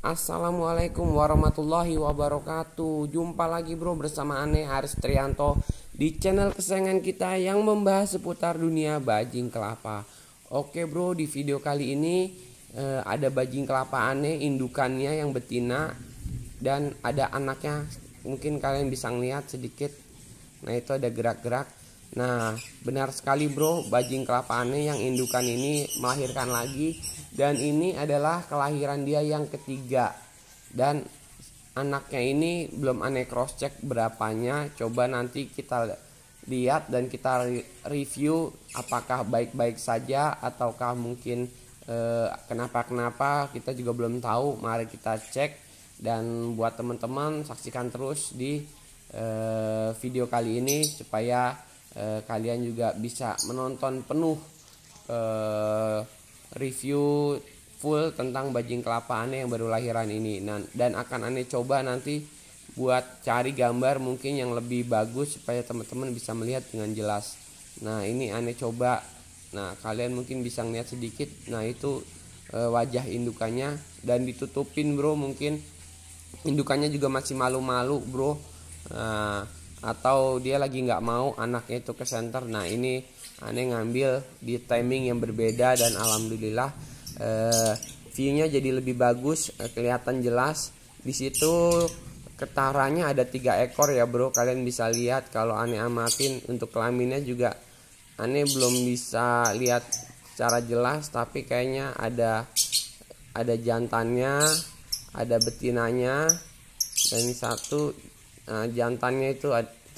Assalamualaikum warahmatullahi wabarakatuh. Jumpa lagi bro bersama Ane Aris Trianto di channel kesayangan kita yang membahas seputar dunia bajing kelapa. Oke bro, di video kali ini ada bajing kelapa Ane, indukannya yang betina dan ada anaknya. Mungkin kalian bisa ngeliat sedikit. Nah itu ada gerak-gerak. Nah benar sekali bro, bajing kelapa Ane yang indukan ini melahirkan lagi. Dan ini adalah kelahiran dia yang ketiga. Dan anaknya ini belum Ane cross check berapanya. Coba nanti kita lihat dan kita review apakah baik-baik saja ataukah mungkin kenapa-kenapa, kita juga belum tahu. Mari kita cek. Dan buat teman-teman saksikan terus di video kali ini supaya kalian juga bisa menonton penuh review full tentang bajing kelapa Ane yang baru lahiran ini. Dan akan Ane coba nanti buat cari gambar mungkin yang lebih bagus supaya teman-teman bisa melihat dengan jelas. Nah ini Ane coba. Nah kalian mungkin bisa lihat sedikit. Nah itu wajah indukannya dan ditutupin bro. Mungkin indukannya juga masih malu-malu bro. Atau dia lagi nggak mau anaknya itu ke center. Nah ini Ane ngambil di timing yang berbeda dan alhamdulillah viewnya jadi lebih bagus, kelihatan jelas. Di situ ketaranya ada 3 ekor ya bro. Kalian bisa lihat kalau Ane amatin. Untuk kelaminnya juga Ane belum bisa lihat secara jelas, tapi kayaknya ada jantannya, ada betinanya, dan satu jantannya itu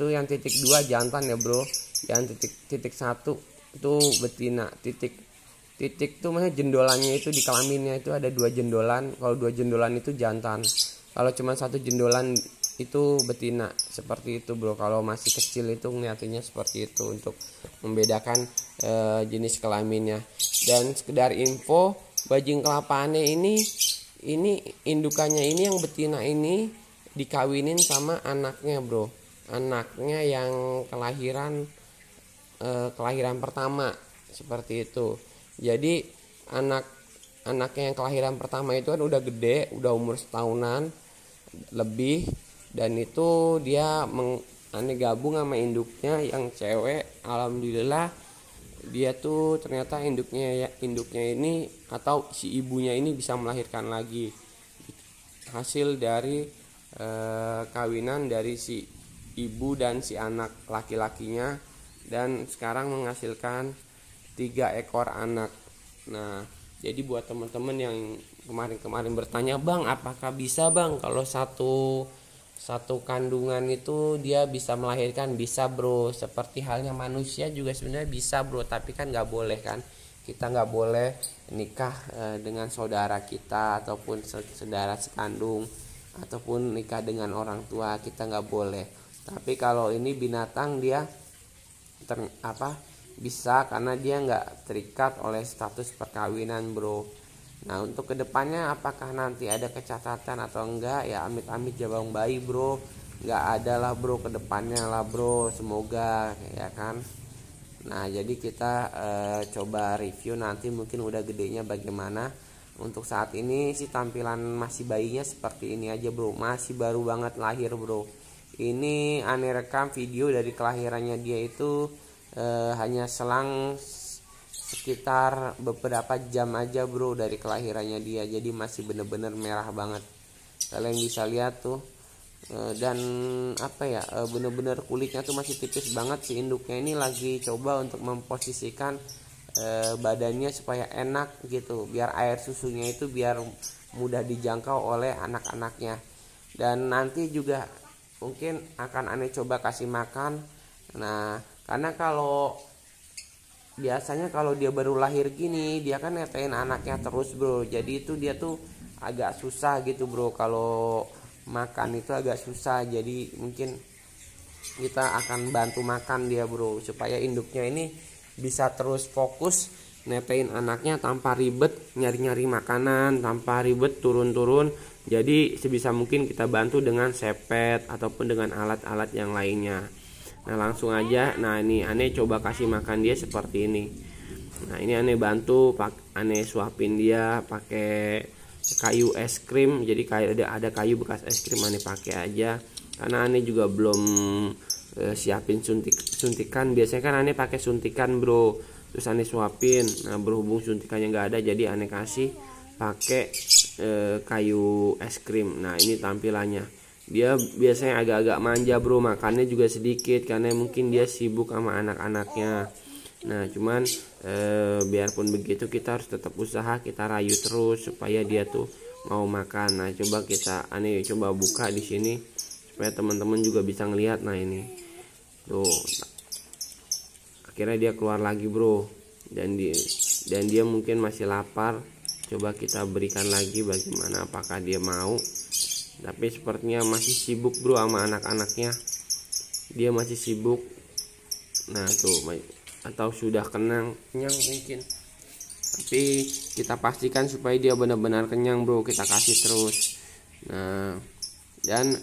yang titik 2 jantan ya bro. Yang titik 1 itu betina. Titik tuh maksudnya jendolannya itu di kelaminnya itu ada 2 jendolan. Kalau 2 jendolan itu jantan. Kalau cuma 1 jendolan itu betina. Seperti itu bro. Kalau masih kecil itu ngeliatinnya seperti itu untuk membedakan jenis kelaminnya. Dan sekedar info, bajing kelapa Ane ini indukannya ini yang betina ini dikawinin sama anaknya bro. Anaknya yang kelahiran pertama seperti itu. Jadi anaknya yang kelahiran pertama itu kan udah gede, udah umur setahunan lebih, dan itu dia Ane gabung sama induknya yang cewek. Alhamdulillah dia tuh ternyata induknya ini atau si ibunya ini bisa melahirkan lagi hasil dari kawinan dari si ibu dan si anak laki-lakinya, dan sekarang menghasilkan 3 ekor anak. Nah jadi buat teman-teman yang kemarin bertanya, bang apakah bisa bang kalau satu kandungan itu dia bisa melahirkan? Bisa bro, seperti halnya manusia juga sebenarnya bisa bro, tapi kan nggak boleh kan, kita nggak boleh nikah dengan saudara kita ataupun saudara sekandung ataupun nikah dengan orang tua, kita nggak boleh. Tapi kalau ini binatang dia bisa, karena dia nggak terikat oleh status perkawinan bro. Nah untuk kedepannya apakah nanti ada kecacatan atau enggak, ya amit-amit jabang bayi bro, nggak ada lah bro kedepannya lah bro, semoga ya kan. Nah jadi kita coba review nanti mungkin udah gedenya bagaimana. Untuk saat ini sih tampilan masih bayinya seperti ini aja bro, masih baru banget lahir bro. Ini Ane rekam video dari kelahirannya dia itu hanya selang sekitar beberapa jam aja bro dari kelahirannya dia. Jadi masih bener-bener merah banget, kalian bisa lihat tuh. Dan bener-bener kulitnya tuh masih tipis banget. Si induknya ini lagi coba untuk memposisikan badannya supaya enak gitu, biar air susunya itu biar mudah dijangkau oleh anak-anaknya. Dan nanti juga mungkin akan Ane coba kasih makan. Nah karena kalau biasanya kalau dia baru lahir gini dia kan netein anaknya terus bro, jadi itu dia tuh agak susah gitu bro, kalau makan itu agak susah. Jadi mungkin kita akan bantu makan dia bro, supaya induknya ini bisa terus fokus netein anaknya tanpa ribet nyari-nyari makanan, tanpa ribet turun-turun. Jadi sebisa mungkin kita bantu dengan sepet ataupun dengan alat-alat yang lainnya. Nah langsung aja. Nah ini Ane coba kasih makan dia seperti ini. Nah ini Ane bantu, Ane suapin dia pakai kayu es krim, jadi kayak ada kayu bekas es krim Ane pakai aja, karena Ane juga belum siapin suntikan. Biasanya kan Ane pakai suntikan bro, terus Ane suapin. Nah berhubung suntikannya nggak ada, jadi Ane kasih pakai kayu es krim. Nah ini tampilannya, dia biasanya agak-agak manja bro, makannya juga sedikit karena mungkin dia sibuk sama anak-anaknya. Nah cuman biarpun begitu kita harus tetap usaha, kita rayu terus supaya dia tuh mau makan. Nah coba Ane coba buka di sini supaya teman-teman juga bisa ngelihat. Nah ini tuh akhirnya dia keluar lagi bro, dan dia mungkin masih lapar. Coba kita berikan lagi, bagaimana, apakah dia mau. Tapi sepertinya masih sibuk bro sama anak-anaknya, dia masih sibuk. Nah tuh, atau sudah kenyang mungkin. Tapi kita pastikan supaya dia benar-benar kenyang bro, kita kasih terus. Nah dan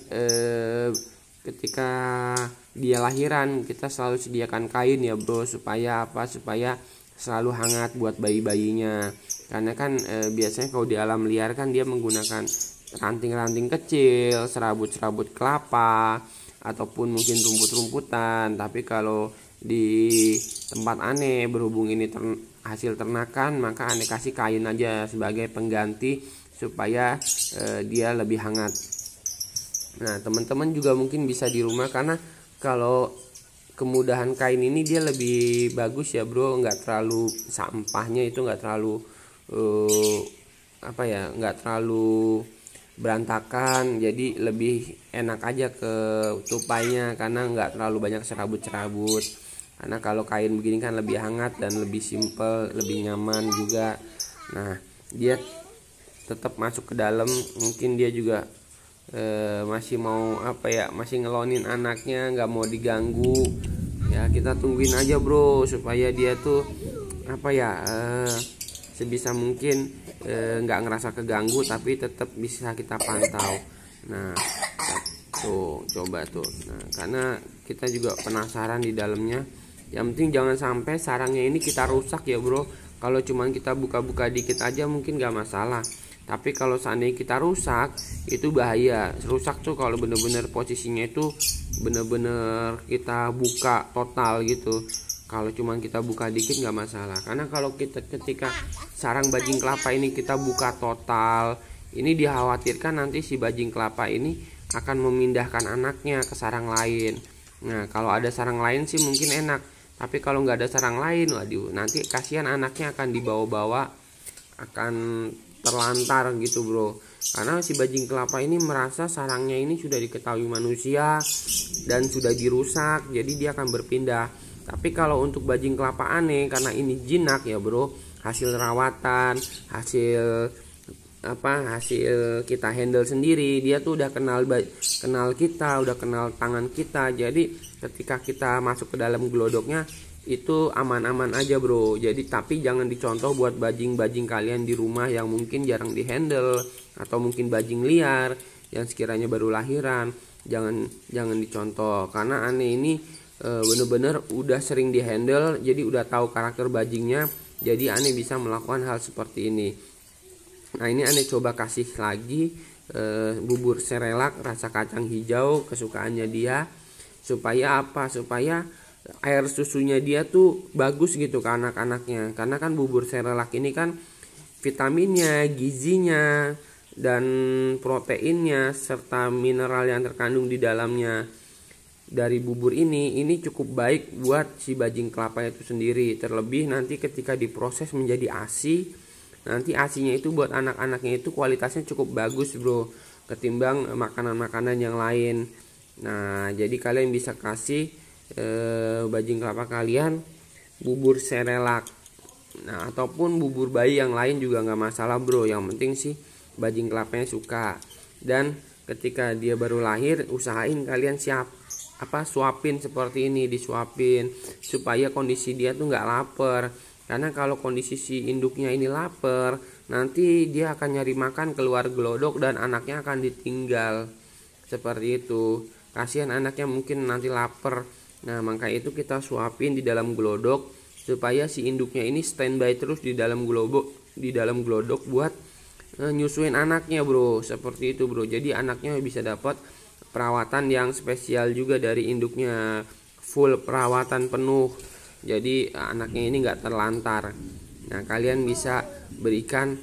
ketika dia lahiran kita selalu sediakan kain ya bro, supaya apa, supaya selalu hangat buat bayi-bayinya. Karena kan biasanya kalau di alam liar kan dia menggunakan ranting-ranting kecil, serabut-serabut kelapa, ataupun mungkin rumput-rumputan. Tapi kalau di tempat Ane, berhubung ini hasil ternakan, maka Ane kasih kain aja sebagai pengganti supaya dia lebih hangat. Nah teman-teman juga mungkin bisa di rumah, karena kalau kemudahan kain ini dia lebih bagus ya bro, nggak terlalu, sampahnya itu nggak terlalu nggak terlalu berantakan, jadi lebih enak aja ke tupainya karena nggak terlalu banyak serabut-serabut. Karena kalau kain begini kan lebih hangat dan lebih simple, lebih nyaman juga. Nah dia tetap masuk ke dalam, mungkin dia juga masih mau masih ngelonin anaknya, nggak mau diganggu ya. Kita tungguin aja bro supaya dia tuh sebisa mungkin nggak ngerasa keganggu, tapi tetap bisa kita pantau. Nah tuh coba tuh, nah karena kita juga penasaran di dalamnya. Yang penting jangan sampai sarangnya ini kita rusak ya bro. Kalau cuman kita buka-buka dikit aja mungkin nggak masalah, tapi kalau seandainya kita rusak itu bahaya. Rusak tuh kalau bener-bener posisinya itu bener-bener kita buka total gitu. Kalau cuma kita buka dikit nggak masalah, karena kalau ketika sarang bajing kelapa ini kita buka total, ini dikhawatirkan nanti si bajing kelapa ini akan memindahkan anaknya ke sarang lain. Nah kalau ada sarang lain sih mungkin enak, tapi kalau nggak ada sarang lain, waduh nanti kasihan anaknya akan dibawa-bawa, akan terlantar gitu bro. Karena si bajing kelapa ini merasa sarangnya ini sudah diketahui manusia dan sudah dirusak, jadi dia akan berpindah. Tapi kalau untuk bajing kelapa Ane, karena ini jinak ya bro, hasil rawatan, hasil kita handle sendiri, dia tuh udah kenal kita, udah kenal tangan kita. Jadi ketika kita masuk ke dalam glodoknya itu aman-aman aja bro. Jadi tapi jangan dicontoh buat bajing-bajing kalian di rumah yang mungkin jarang dihandle, atau mungkin bajing liar yang sekiranya baru lahiran, jangan dicontoh. Karena Ane ini bener-bener udah sering dihandle, jadi udah tahu karakter bajingnya, jadi Ane bisa melakukan hal seperti ini. Nah ini Ane coba kasih lagi bubur serelak rasa kacang hijau kesukaannya dia, supaya supaya air susunya dia tuh bagus gitu ke anak-anaknya. Karena kan bubur serelak ini kan vitaminnya, gizinya, dan proteinnya serta mineral yang terkandung di dalamnya dari bubur ini cukup baik buat si bajing kelapa itu sendiri. Terlebih nanti ketika diproses menjadi ASI, nanti ASInya itu buat anak-anaknya itu kualitasnya cukup bagus bro, ketimbang makanan-makanan yang lain. Nah jadi kalian bisa kasih bajing kelapa kalian bubur serelak, nah ataupun bubur bayi yang lain juga nggak masalah bro. Yang penting sih bajing kelapanya suka. Dan ketika dia baru lahir, usahain kalian suapin seperti ini, disuapin supaya kondisi dia tuh nggak lapar. Karena kalau kondisi si induknya ini lapar, nanti dia akan nyari makan keluar glodok dan anaknya akan ditinggal. Seperti itu, kasihan anaknya mungkin nanti lapar. Nah maka itu kita suapin di dalam glodok supaya si induknya ini standby terus di dalam glodok buat nyusuin anaknya bro, seperti itu bro. Jadi anaknya bisa dapat perawatan yang spesial juga dari induknya, full perawatan penuh. Jadi anaknya ini nggak terlantar. Nah kalian bisa berikan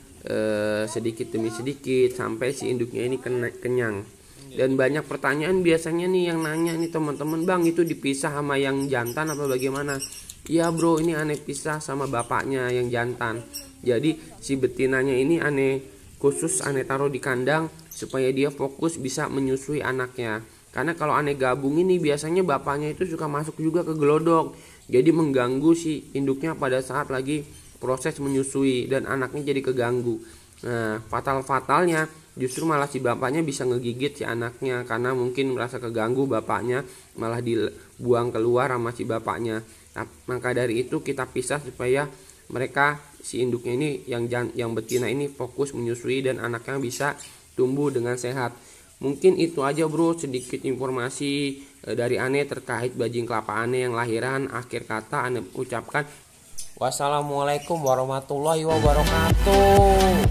sedikit demi sedikit sampai si induknya ini kenyang. Dan banyak pertanyaan biasanya nih yang nanya nih teman-teman, bang itu dipisah sama yang jantan apa bagaimana? Iya bro, ini aneh pisah sama bapaknya yang jantan. Jadi si betinanya ini aneh khusus aneh taruh di kandang supaya dia fokus bisa menyusui anaknya. Karena kalau aneh gabung ini biasanya bapaknya itu suka masuk juga ke gelodok, jadi mengganggu si induknya pada saat lagi proses menyusui dan anaknya jadi keganggu. Nah fatalnya justru malah si bapaknya bisa ngegigit si anaknya karena mungkin merasa keganggu, bapaknya malah dibuang keluar sama si bapaknya. Nah, maka dari itu kita pisah supaya mereka si induknya ini yang betina ini fokus menyusui dan anaknya bisa tumbuh dengan sehat. Mungkin itu aja bro, sedikit informasi dari aneh terkait bajing kelapa aneh yang lahiran. Akhir kata aneh ucapkan wassalamualaikum warahmatullahi wabarakatuh.